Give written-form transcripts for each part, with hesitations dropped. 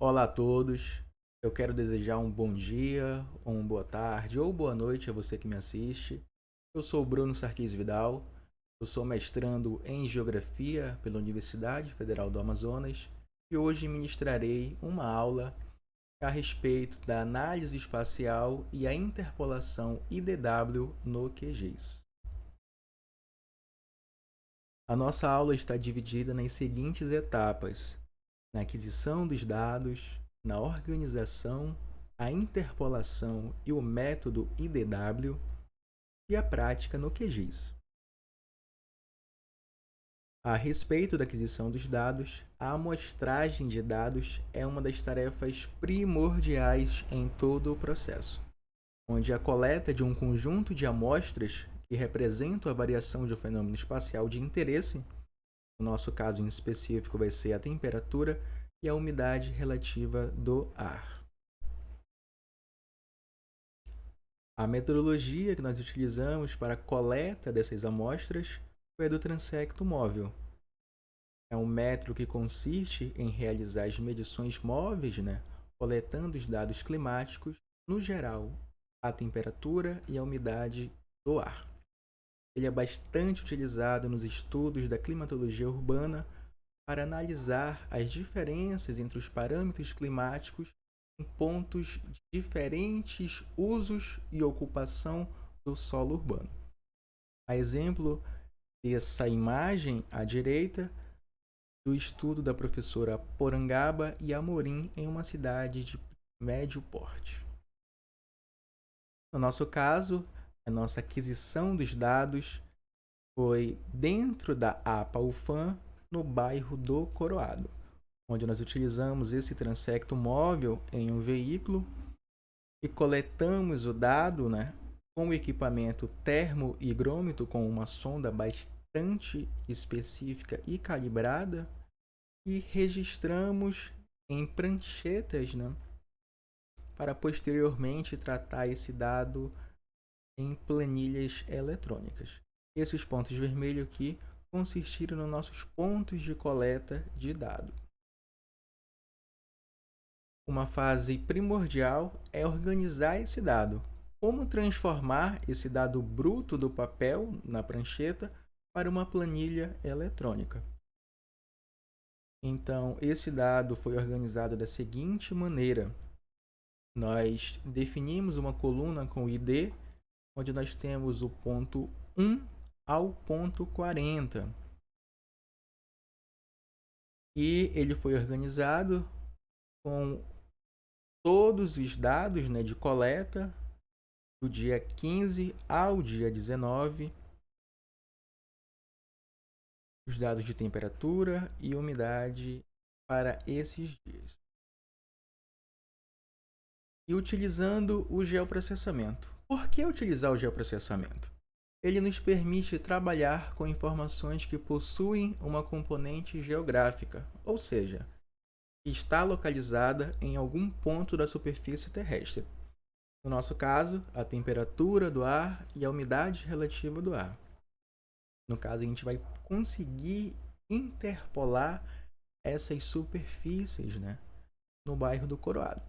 Olá a todos, eu quero desejar um bom dia, ou uma boa tarde ou boa noite a você que me assiste. Eu sou o Bruno Sarquis Vidal, eu sou mestrando em Geografia pela Universidade Federal do Amazonas e hoje ministrarei uma aula a respeito da análise espacial e a interpolação IDW no QGIS. A nossa aula está dividida nas seguintes etapas: na aquisição dos dados, na organização, a interpolação e o método IDW e a prática no QGIS. A respeito da aquisição dos dados, a amostragem de dados é uma das tarefas primordiais em todo o processo, onde a coleta de um conjunto de amostras que representam a variação de um fenômeno espacial de interesse, no nosso caso em específico vai ser a temperatura e a umidade relativa do ar. A metodologia que nós utilizamos para a coleta dessas amostras foi a do transecto móvel. É um método que consiste em realizar as medições móveis, coletando os dados climáticos, no geral, a temperatura e a umidade do ar. Ele é bastante utilizado nos estudos da climatologia urbana para analisar as diferenças entre os parâmetros climáticos em pontos de diferentes usos e ocupação do solo urbano. A exemplo dessa imagem à direita, do estudo da professora Porangaba e Amorim em uma cidade de médio porte. No nosso caso, a nossa aquisição dos dados foi dentro da APA-UFAM, no bairro do Coroado, onde nós utilizamos esse transecto móvel em um veículo e coletamos o dado com o equipamento termohigrômetro com uma sonda bastante específica e calibrada e registramos em pranchetas para posteriormente tratar esse dado em planilhas eletrônicas. Esses pontos vermelhos aqui consistiram nos nossos pontos de coleta de dado. Uma fase primordial é organizar esse dado. Como transformar esse dado bruto do papel na prancheta para uma planilha eletrônica? Então, esse dado foi organizado da seguinte maneira. Nós definimos uma coluna com ID, onde nós temos o ponto 1 ao ponto 40. E ele foi organizado com todos os dados de coleta do dia 15 ao dia 19, os dados de temperatura e umidade para esses dias. E utilizando o geoprocessamento. Por que utilizar o geoprocessamento? Ele nos permite trabalhar com informações que possuem uma componente geográfica, ou seja, que está localizada em algum ponto da superfície terrestre. No nosso caso, a temperatura do ar e a umidade relativa do ar. No caso, a gente vai conseguir interpolar essas superfícies no bairro do Coroado.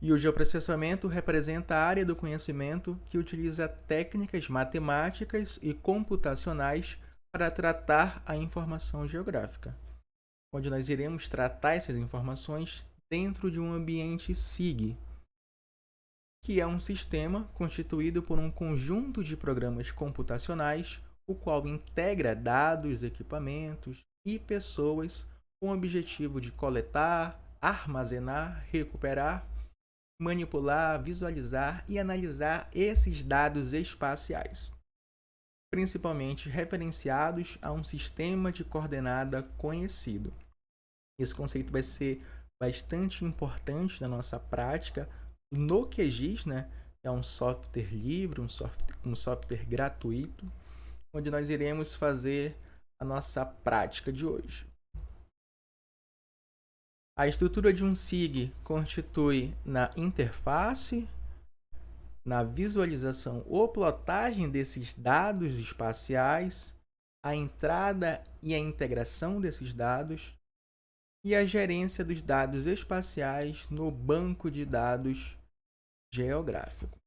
E o geoprocessamento representa a área do conhecimento que utiliza técnicas matemáticas e computacionais para tratar a informação geográfica, onde nós iremos tratar essas informações dentro de um ambiente SIG, que é um sistema constituído por um conjunto de programas computacionais, o qual integra dados, equipamentos e pessoas com o objetivo de coletar, armazenar, recuperar, manipular, visualizar e analisar esses dados espaciais, principalmente referenciados a um sistema de coordenada conhecido. Esse conceito vai ser bastante importante na nossa prática no QGIS, é um software livre, um software gratuito, onde nós iremos fazer a nossa prática de hoje. A estrutura de um SIG constitui na interface, na visualização ou plotagem desses dados espaciais, a entrada e a integração desses dados, e a gerência dos dados espaciais no banco de dados geográfico.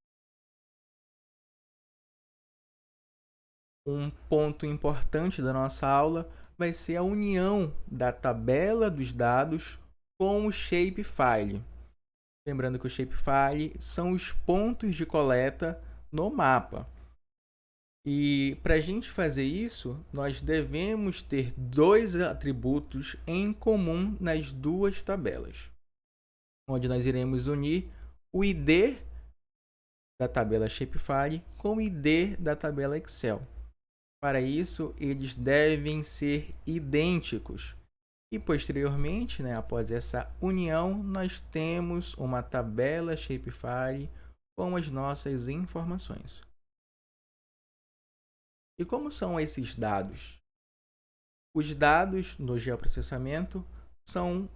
Um ponto importante da nossa aula vai ser a união da tabela dos dados com o shapefile. Lembrando que o shapefile são os pontos de coleta no mapa. E para a gente fazer isso, nós devemos ter dois atributos em comum nas duas tabelas, onde nós iremos unir o ID da tabela shapefile com o ID da tabela Excel. Para isso, eles devem ser idênticos. E posteriormente, após essa união, nós temos uma tabela shapefile com as nossas informações. E como são esses dados? Os dados no geoprocessamento são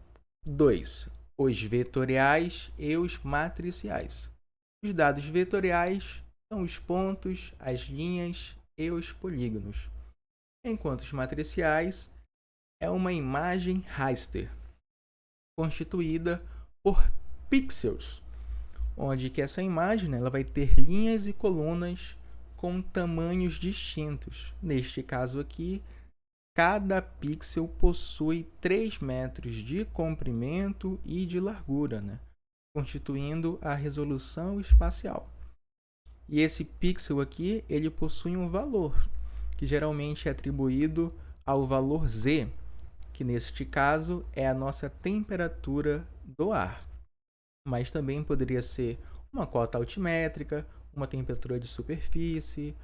dois: os vetoriais e os matriciais. Os dados vetoriais são os pontos, as linhas e os polígonos, enquanto os matriciais é uma imagem raster, constituída por pixels, onde que essa imagem ela vai ter linhas e colunas com tamanhos distintos. Neste caso aqui, cada pixel possui 3 metros de comprimento e de largura, constituindo a resolução espacial. E esse pixel aqui, ele possui um valor, que geralmente é atribuído ao valor Z, que neste caso é a nossa temperatura do ar. Mas também poderia ser uma cota altimétrica, uma temperatura de superfície,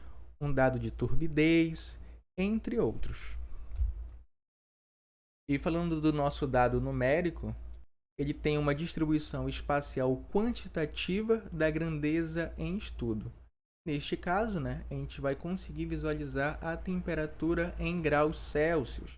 um dado de turbidez, entre outros. E falando do nosso dado numérico, ele tem uma distribuição espacial quantitativa da grandeza em estudo. Neste caso, a gente vai conseguir visualizar a temperatura em graus Celsius,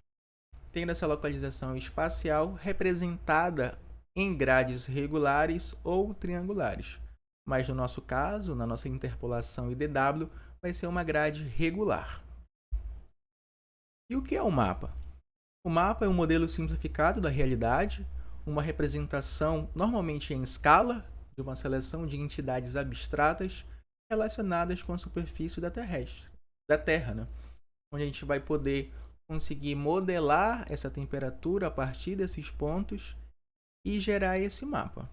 tendo essa localização espacial representada em grades regulares ou triangulares. Mas no nosso caso, na nossa interpolação IDW, vai ser uma grade regular. E o que é um mapa? O mapa é um modelo simplificado da realidade, uma representação normalmente em escala de uma seleção de entidades abstratas relacionadas com a superfície da Terra, onde a gente vai poder conseguir modelar essa temperatura a partir desses pontos e gerar esse mapa.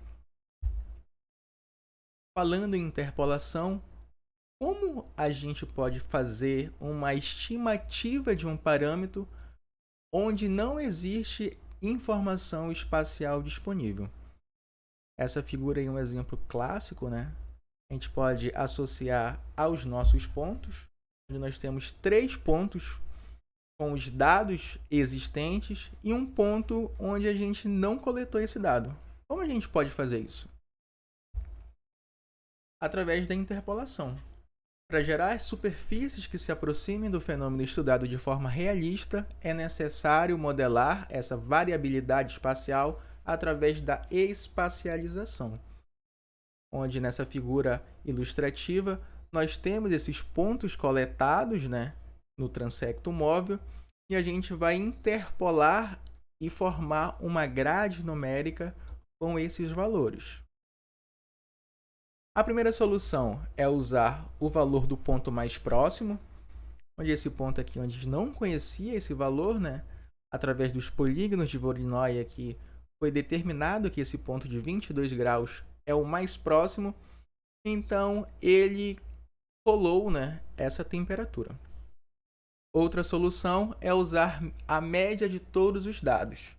Falando em interpolação, como a gente pode fazer uma estimativa de um parâmetro onde não existe informação espacial disponível? Essa figura aí é um exemplo clássico, A gente pode associar aos nossos pontos, onde nós temos 3 pontos com os dados existentes e um ponto onde a gente não coletou esse dado. Como a gente pode fazer isso? Através da interpolação. Para gerar superfícies que se aproximem do fenômeno estudado de forma realista, é necessário modelar essa variabilidade espacial através da espacialização, onde nessa figura ilustrativa nós temos esses pontos coletados no transecto móvel e a gente vai interpolar e formar uma grade numérica com esses valores. A primeira solução é usar o valor do ponto mais próximo, onde esse ponto aqui, onde a gente não conhecia esse valor, através dos polígonos de Voronoi aqui, foi determinado que esse ponto de 22 graus é o mais próximo, então ele colou essa temperatura. Outra solução é usar a média de todos os dados,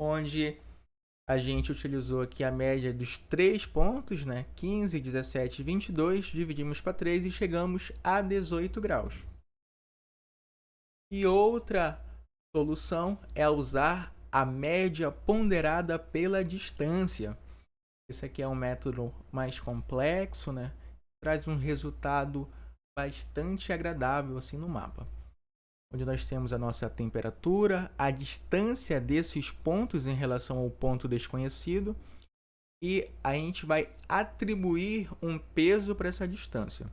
onde a gente utilizou aqui a média dos 3 pontos, 15, 17 e 22, dividimos para 3 e chegamos a 18 graus. E outra solução é usar a média ponderada pela distância. Esse aqui é um método mais complexo, traz um resultado bastante agradável assim no mapa, onde nós temos a nossa temperatura, a distância desses pontos em relação ao ponto desconhecido e a gente vai atribuir um peso para essa distância.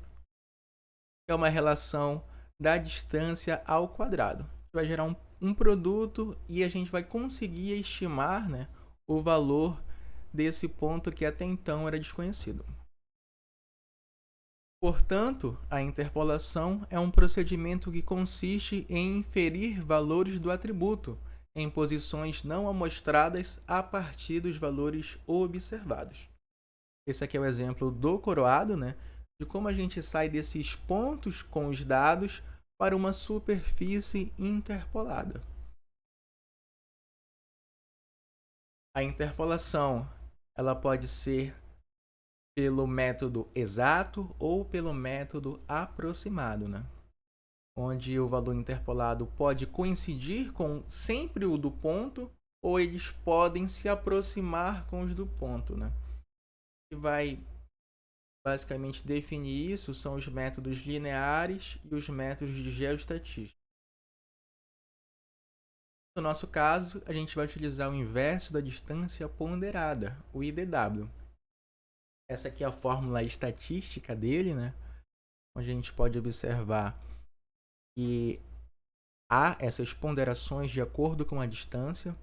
É uma relação da distância ao quadrado. Vai gerar um produto e a gente vai conseguir estimar, né, o valor desse ponto que até então era desconhecido. Portanto, a interpolação é um procedimento que consiste em inferir valores do atributo em posições não amostradas a partir dos valores observados. Esse aqui é o exemplo do coroado, né, de como a gente sai desses pontos com os dados para uma superfície interpolada. A interpolação, ela pode ser pelo método exato ou pelo método aproximado, né? Onde o valor interpolado pode coincidir com sempre o do ponto, ou eles podem se aproximar com os do ponto, né? O que vai basicamente definir isso são os métodos lineares e os métodos de geoestatística. No nosso caso, a gente vai utilizar o inverso da distância ponderada, o IDW. Essa aqui é a fórmula estatística dele, né? Onde a gente pode observar que há essas ponderações de acordo com a distância.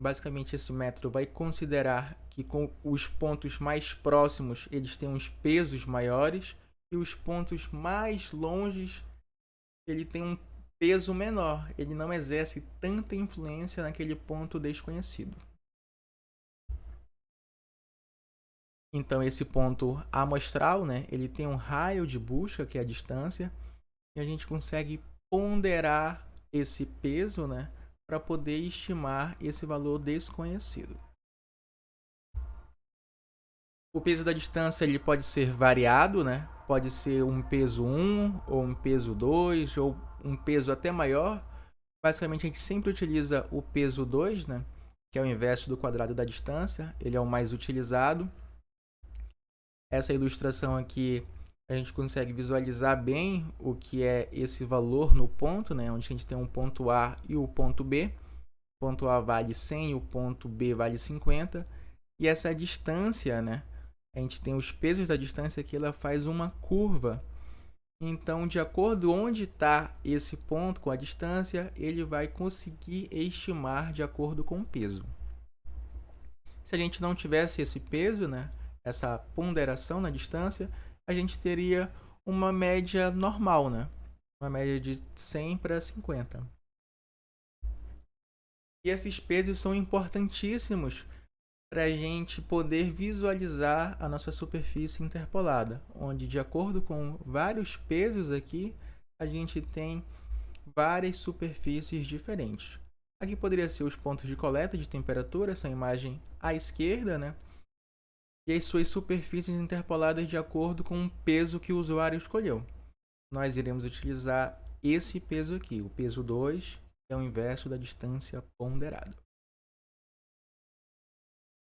Basicamente, esse método vai considerar que com os pontos mais próximos eles têm uns pesos maiores e os pontos mais longes ele tem um peso menor. Ele não exerce tanta influência naquele ponto desconhecido. Então, esse ponto amostral, né, ele tem um raio de busca, que é a distância, e a gente consegue ponderar esse peso, né, para poder estimar esse valor desconhecido. O peso da distância ele pode ser variado, né? Pode ser um peso 1, ou um peso 2, ou um peso até maior. Basicamente, a gente sempre utiliza o peso 2, né, que é o inverso do quadrado da distância. Ele é o mais utilizado. Essa ilustração aqui, a gente consegue visualizar bem o que é esse valor no ponto, né? Onde a gente tem um ponto A e o ponto B. O ponto A vale 100 e o ponto B vale 50. E essa distância, né? A gente tem os pesos da distância aqui, ela faz uma curva. Então, de acordo onde está esse ponto com a distância, ele vai conseguir estimar de acordo com o peso. Se a gente não tivesse esse peso, né? Essa ponderação na distância, a gente teria uma média normal, né? Uma média de 100 para 50. E esses pesos são importantíssimos para a gente poder visualizar a nossa superfície interpolada, onde, de acordo com vários pesos aqui, a gente tem várias superfícies diferentes. Aqui poderia ser os pontos de coleta de temperatura, essa imagem à esquerda, né? E as suas superfícies interpoladas de acordo com o peso que o usuário escolheu. Nós iremos utilizar esse peso aqui, o peso 2, que é o inverso da distância ponderada.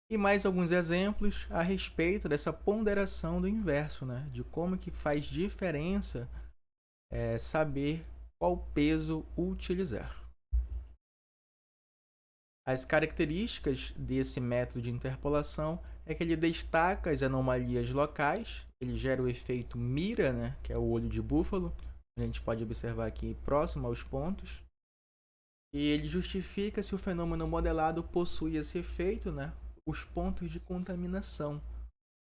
E mais alguns exemplos a respeito dessa ponderação do inverso, né? De como que faz diferença saber qual peso utilizar. As características desse método de interpolação é que ele destaca as anomalias locais, ele gera o efeito mira, né, que é o olho de búfalo, a gente pode observar aqui próximo aos pontos, e ele justifica se o fenômeno modelado possui esse efeito, né, os pontos de contaminação,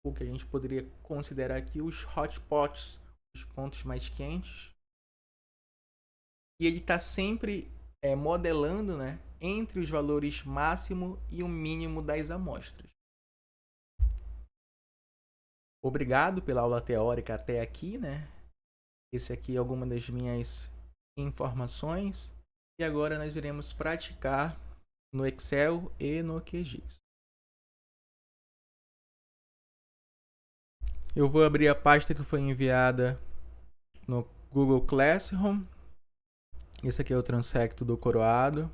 o que a gente poderia considerar aqui os hotspots, os pontos mais quentes, e ele está sempre modelando, né, entre os valores máximo e o mínimo das amostras. Obrigado pela aula teórica até aqui, né? Esse aqui é alguma das minhas informações. E agora nós iremos praticar no Excel e no QGIS. Eu vou abrir a pasta que foi enviada no Google Classroom. Esse aqui é o transecto do coroado.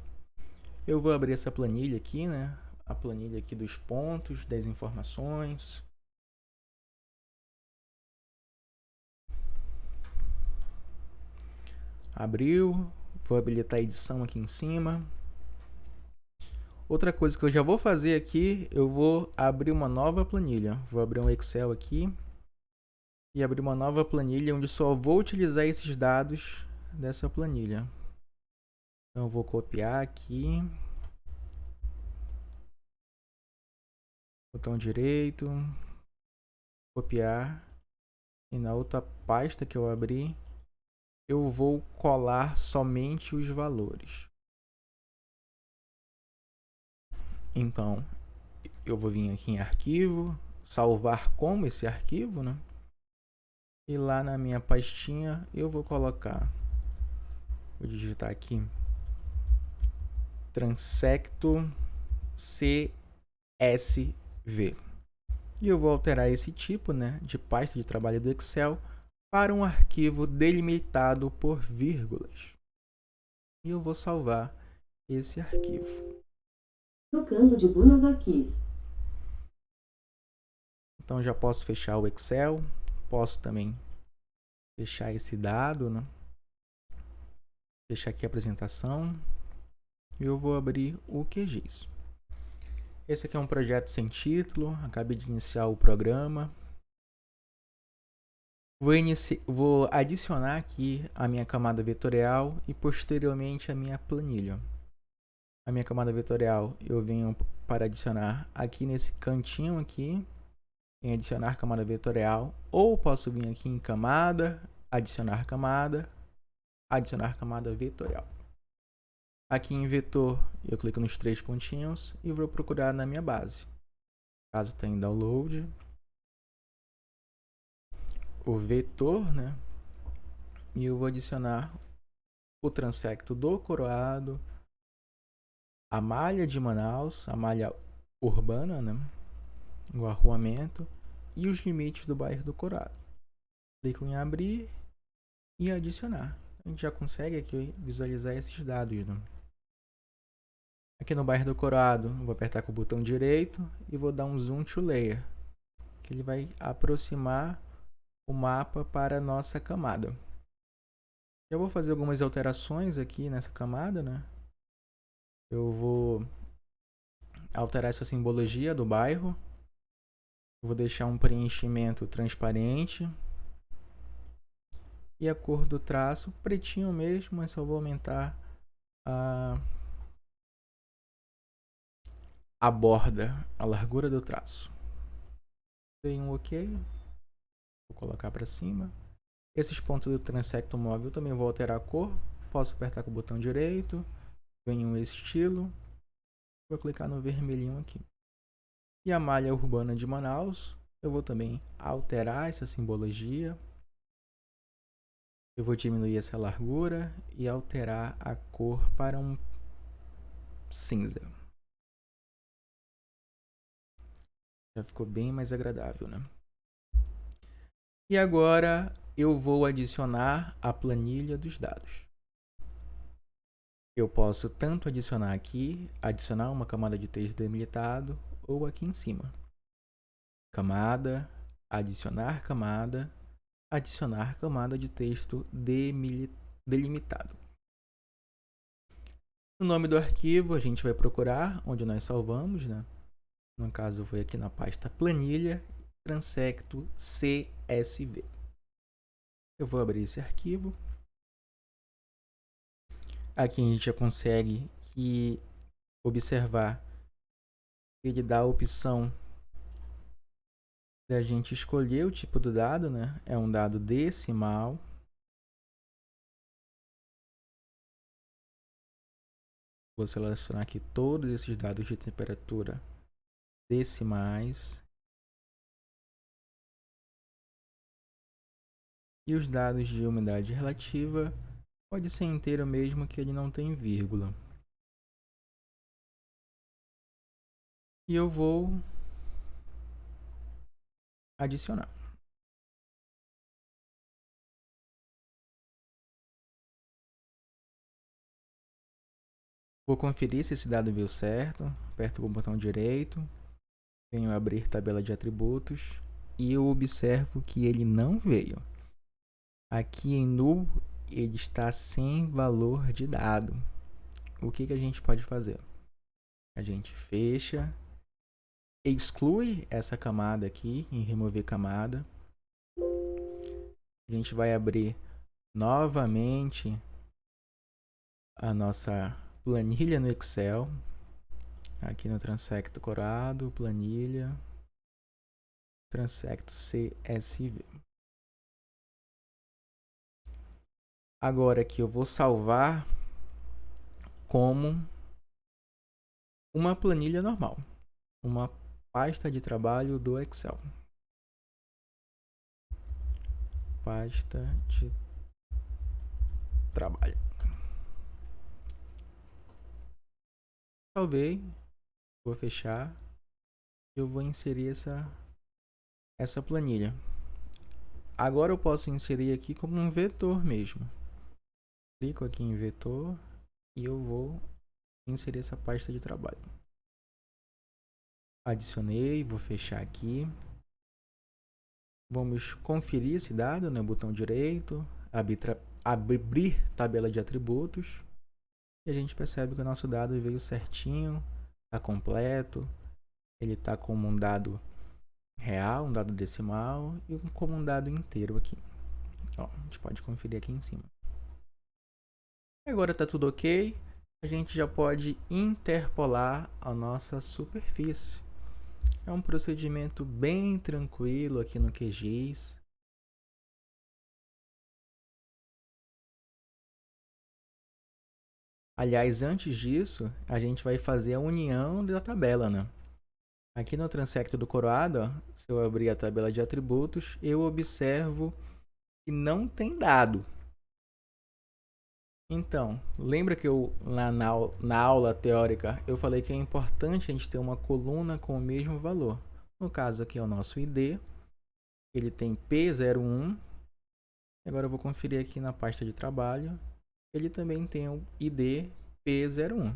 Eu vou abrir essa planilha aqui, né? A planilha aqui dos pontos, das informações. Abriu. Vou habilitar a edição aqui em cima. Outra coisa que eu já vou fazer aqui, eu vou abrir uma nova planilha. Vou abrir um Excel aqui e abrir uma nova planilha onde só vou utilizar esses dados dessa planilha. Então eu vou copiar aqui. Botão direito. Copiar. E na outra pasta que eu abri, eu vou colar somente os valores. Então, eu vou vir aqui em arquivo, salvar como esse arquivo, né? E lá na minha pastinha eu vou colocar, vou digitar aqui, Transecto CSV. E eu vou alterar esse tipo, né, de pasta de trabalho do Excel para um arquivo delimitado por vírgulas. E eu vou salvar esse arquivo. Tocando de Buenos Aires. Então já posso fechar o Excel, posso também fechar esse dado, né? Fechar aqui a apresentação e eu vou abrir o QGIS. Esse aqui é um projeto sem título, acabei de iniciar o programa. Vou adicionar aqui a minha camada vetorial e posteriormente a minha planilha. A minha camada vetorial eu venho para adicionar aqui nesse cantinho aqui, em adicionar camada vetorial, ou posso vir aqui em camada, adicionar camada vetorial. Aqui em vetor, eu clico nos 3 pontinhos e vou procurar na minha base. Caso tenha em download, o vetor, né? E eu vou adicionar o transecto do Coroado, a malha de Manaus, a malha urbana, né? O arruamento e os limites do bairro do Coroado. Clico em abrir e adicionar. A gente já consegue aqui visualizar esses dados, né? Aqui no bairro do Coroado, vou apertar com o botão direito e vou dar um zoom to layer, que ele vai aproximar o mapa para a nossa camada. Eu vou fazer algumas alterações aqui nessa camada, né? Eu vou alterar essa simbologia do bairro. Vou deixar um preenchimento transparente. E a cor do traço, pretinho mesmo, mas só vou aumentar a borda, a largura do traço. Dei um OK. Vou colocar para cima. Esses pontos do transecto móvel também vou alterar a cor. Posso apertar com o botão direito. Venho em estilo. Vou clicar no vermelhinho aqui. E a malha urbana de Manaus, eu vou também alterar essa simbologia. Eu vou diminuir essa largura e alterar a cor para um cinza. Já ficou bem mais agradável, né? E agora eu vou adicionar a planilha dos dados. Eu posso tanto adicionar aqui, adicionar uma camada de texto delimitado, ou aqui em cima. Camada, adicionar camada de texto delimitado. O nome do arquivo a gente vai procurar onde nós salvamos, né? No caso foi aqui na pasta planilha, transecto CSV. Eu vou abrir esse arquivo. Aqui a gente já consegue observar que ele dá a opção da gente escolher o tipo do dado, né? É um dado decimal. Vou selecionar aqui todos esses dados de temperatura decimais. E os dados de umidade relativa pode ser inteiro mesmo que ele não tem vírgula. E eu vou adicionar. Vou conferir se esse dado veio certo. Aperto o botão direito. Venho abrir tabela de atributos. E eu observo que ele não veio. Aqui em null, ele está sem valor de dado. O que a gente pode fazer? A gente fecha, exclui essa camada aqui em remover camada. A gente vai abrir novamente a nossa planilha no Excel. Aqui no Transecto Corado, planilha, Transecto CSV. Agora aqui eu vou salvar como uma planilha normal, uma pasta de trabalho do Excel. Pasta de trabalho. Salvei, vou fechar. Eu vou inserir essa planilha. Agora eu posso inserir aqui como um vetor mesmo. Clico aqui em vetor e eu vou inserir essa pasta de trabalho. Adicionei, vou fechar aqui. Vamos conferir esse dado, né? Botão direito, abrir tabela de atributos. E a gente percebe que o nosso dado veio certinho, está completo. Ele está como um dado real, um dado decimal e como um dado inteiro aqui. Ó, a gente pode conferir aqui em cima. Agora está tudo ok. A gente já pode interpolar a nossa superfície. É um procedimento bem tranquilo aqui no QGIS. Aliás, antes disso, a gente vai fazer a união da tabela, né? Aqui no Transecto do Coroado, ó, se eu abrir a tabela de atributos, eu observo que não tem dado. Então, lembra que eu na aula teórica eu falei que é importante a gente ter uma coluna com o mesmo valor. No caso aqui é o nosso ID, ele tem P01. Agora eu vou conferir aqui na pasta de trabalho, ele também tem o ID P01.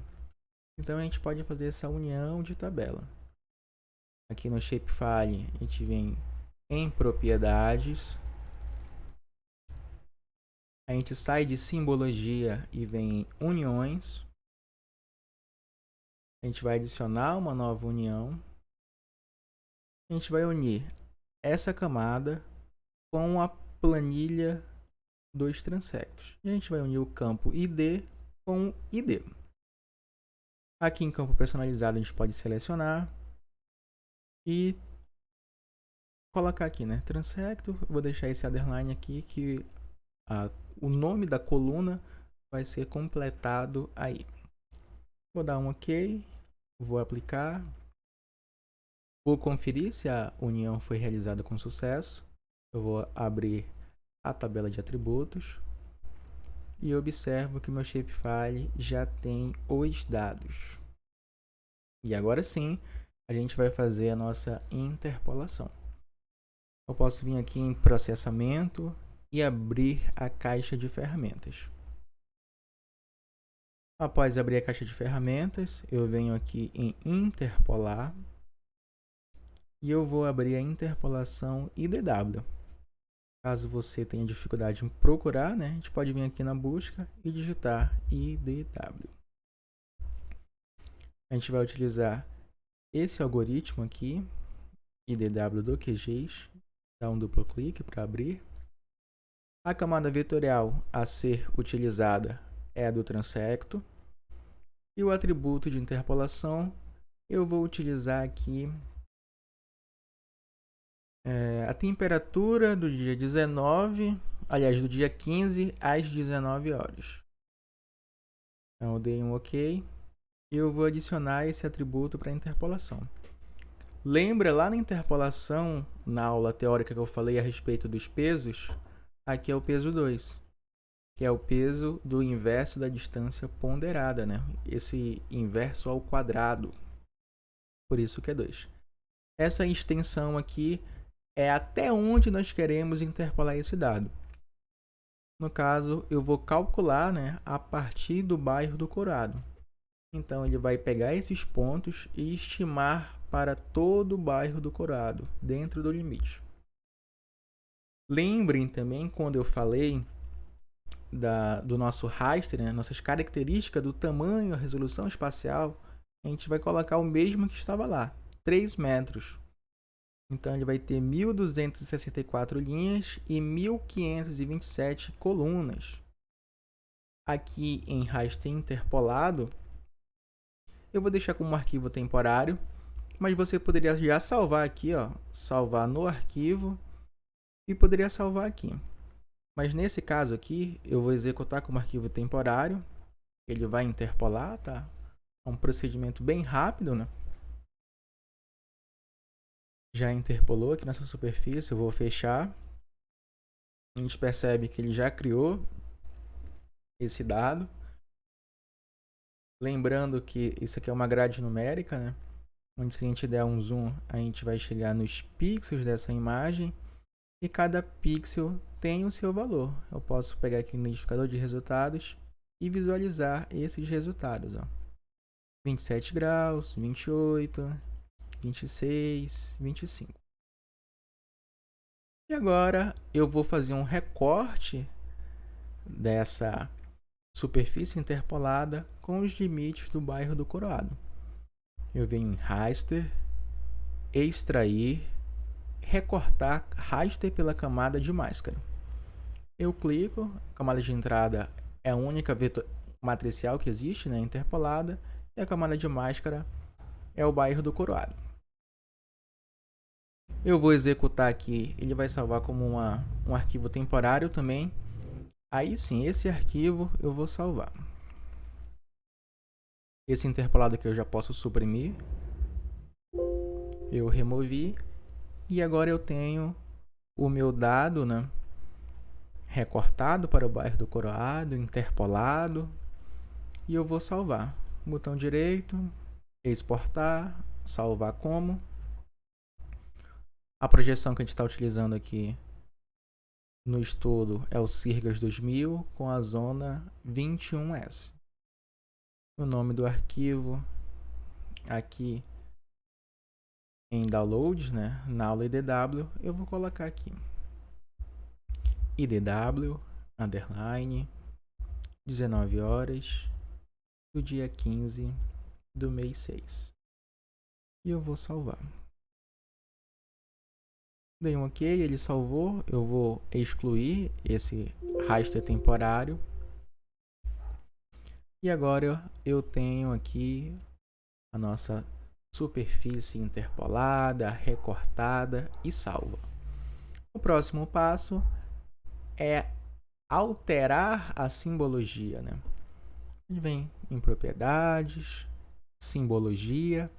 Então a gente pode fazer essa união de tabela. Aqui no Shapefile a gente vem em propriedades. A gente sai de simbologia e vem em uniões. A gente vai adicionar uma nova união. A gente vai unir essa camada com a planilha dos transectos. A gente vai unir o campo ID com o ID. Aqui em campo personalizado a gente pode selecionar e colocar aqui, né? Transecto. Vou deixar esse underline aqui que o nome da coluna vai ser completado aí. Vou dar um OK, vou aplicar, vou conferir se a união foi realizada com sucesso. Eu vou abrir a tabela de atributos e observo que meu Shapefile já tem os dados. E agora sim, a gente vai fazer a nossa interpolação. Eu posso vir aqui em processamento e abrir a caixa de ferramentas. Após abrir a caixa de ferramentas, eu venho aqui em interpolar e eu vou abrir a interpolação IDW. Caso você tenha dificuldade em procurar, né, a gente pode vir aqui na busca e digitar IDW. A gente vai utilizar esse algoritmo aqui, IDW do QGIS, dá um duplo clique para abrir. A camada vetorial a ser utilizada é a do Transecto. E o atributo de interpolação, eu vou utilizar aqui a temperatura do dia 19, aliás, do dia 15 às 19 horas. Então, eu dei um OK e eu vou adicionar esse atributo para interpolação. Lembra lá na interpolação, na aula teórica que eu falei a respeito dos pesos? Aqui é o peso 2, que é o peso do inverso da distância ponderada, né? Esse inverso ao quadrado. Por isso que é 2. Essa extensão aqui é até onde nós queremos interpolar esse dado. No caso, eu vou calcular, né, a partir do bairro do Coroado. Então, ele vai pegar esses pontos e estimar para todo o bairro do Coroado, dentro do limite. Lembrem também quando eu falei do nosso raster, né, nossas características do tamanho, a resolução espacial, a gente vai colocar o mesmo que estava lá, 3 metros. Então, ele vai ter 1.264 linhas e 1.527 colunas. aqui em raster interpolado, eu vou deixar como arquivo temporário, mas você poderia já salvar aqui, ó, salvar no arquivo e poderia salvar aqui. Mas nesse caso aqui, eu vou executar como arquivo temporário, ele vai interpolar, tá? É um procedimento bem rápido, né? Já interpolou aqui nessa superfície, eu vou fechar. A gente percebe que ele já criou esse dado. Lembrando que isso aqui é uma grade numérica, né? Onde se a gente der um zoom, a gente vai chegar nos pixels dessa imagem. E cada pixel tem o seu valor. Eu posso pegar aqui no identificador de resultados e visualizar esses resultados. Ó. 27 graus, 28, 26, 25. E agora eu vou fazer um recorte dessa superfície interpolada com os limites do bairro do Coroado. Eu venho em raster, extrair, recortar raster pela camada de máscara. Eu clico, a camada de entrada é a única matricial que existe, né, interpolada, e a camada de máscara é o bairro do Coroado. Eu vou executar aqui, ele vai salvar como um arquivo temporário também. Aí sim, esse arquivo eu vou salvar. Esse interpolado aqui eu já posso suprimir. Eu removi. E agora eu tenho o meu dado, né, recortado para o bairro do Coroado, interpolado. E eu vou salvar. Botão direito, exportar, salvar como. A projeção que a gente está utilizando aqui no estudo é o Sirgas 2000 com a zona 21S. O nome do arquivo aqui em downloads, né, na aula IDW, eu vou colocar aqui IDW, underline, 19 horas do dia 15 do mês 6. E eu vou salvar. Dei um OK, ele salvou. Eu vou excluir esse raster temporário. E agora eu tenho aqui a nossa superfície interpolada, recortada e salva. O próximo passo é alterar a simbologia, né? A gente vem em propriedades, simbologia.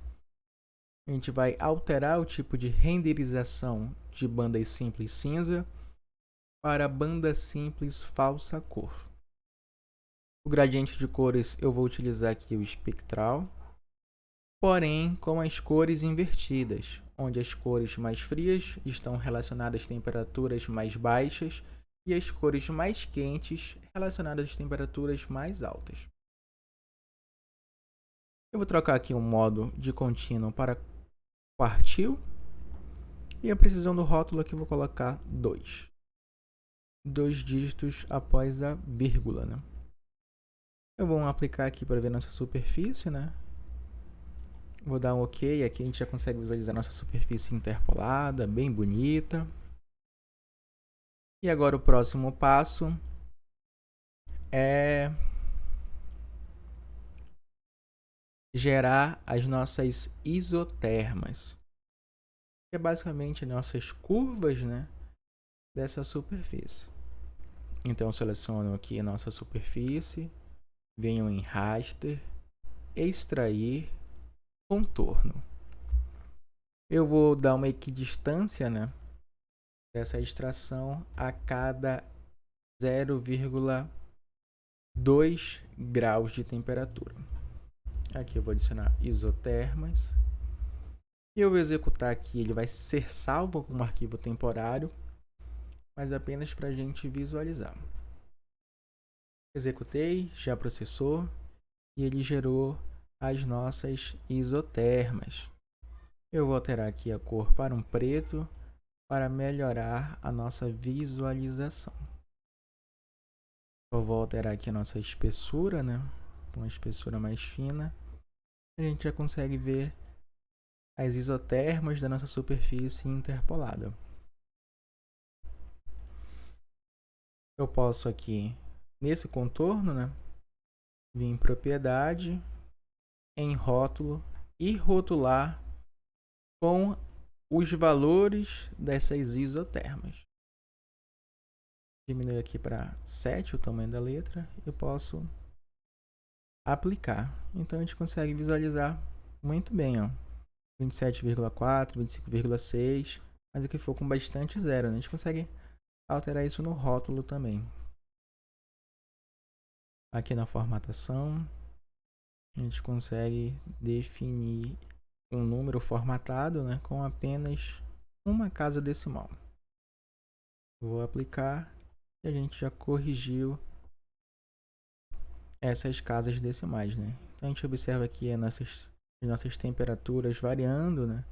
A gente vai alterar o tipo de renderização de bandas simples cinza para banda simples falsa cor. O gradiente de cores eu vou utilizar aqui o espectral, porém com as cores invertidas, onde as cores mais frias estão relacionadas às temperaturas mais baixas e as cores mais quentes relacionadas às temperaturas mais altas. Eu vou trocar aqui um modo de contínuo para quartil. E a precisão do rótulo aqui eu vou colocar 2. 2 dígitos após a vírgula, né? Eu vou aplicar aqui para ver nossa superfície, né? Vou dar um OK. Aqui a gente já consegue visualizar nossa superfície interpolada, bem bonita. E agora o próximo passo é gerar as nossas isotermas, que é basicamente nossas curvas, né, dessa superfície. Então eu seleciono aqui a nossa superfície, venho em raster, extrair, contorno. Eu vou dar uma equidistância, né, dessa extração a cada 0,2 graus de temperatura. Aqui eu vou adicionar isotermas. E eu vou executar aqui, ele vai ser salvo como arquivo temporário, mas apenas para a gente visualizar. Executei, já processou e ele gerou as nossas isotermas. Eu vou alterar aqui a cor para um preto para melhorar a nossa visualização. Eu vou alterar aqui a nossa espessura, né? Uma espessura mais fina. A gente já consegue ver as isotermas da nossa superfície interpolada. Eu posso aqui nesse contorno, né? Vir em propriedade, em rótulo e rotular com os valores dessas isotermas. Diminuir aqui para 7 o tamanho da letra e posso aplicar. Então a gente consegue visualizar muito bem, ó. 27,4, 25,6, mas aqui for com bastante zero, né? A gente consegue alterar isso no rótulo também. Aqui na formatação, a gente consegue definir um número formatado, né, com apenas uma casa decimal. Vou aplicar e a gente já corrigiu essas casas decimais, né? Então a gente observa aqui as nossas temperaturas variando, né,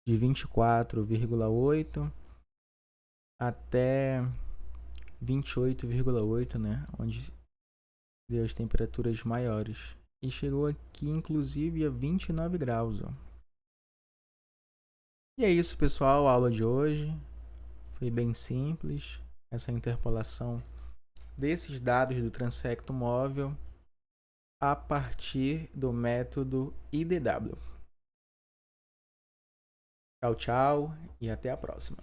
de 24,8 até 28,8, né, onde deu as temperaturas maiores. E chegou aqui, inclusive, a 29 graus. Ó. E é isso, pessoal. A aula de hoje foi bem simples. Essa interpolação desses dados do transecto móvel a partir do método IDW. Tchau, tchau e até a próxima.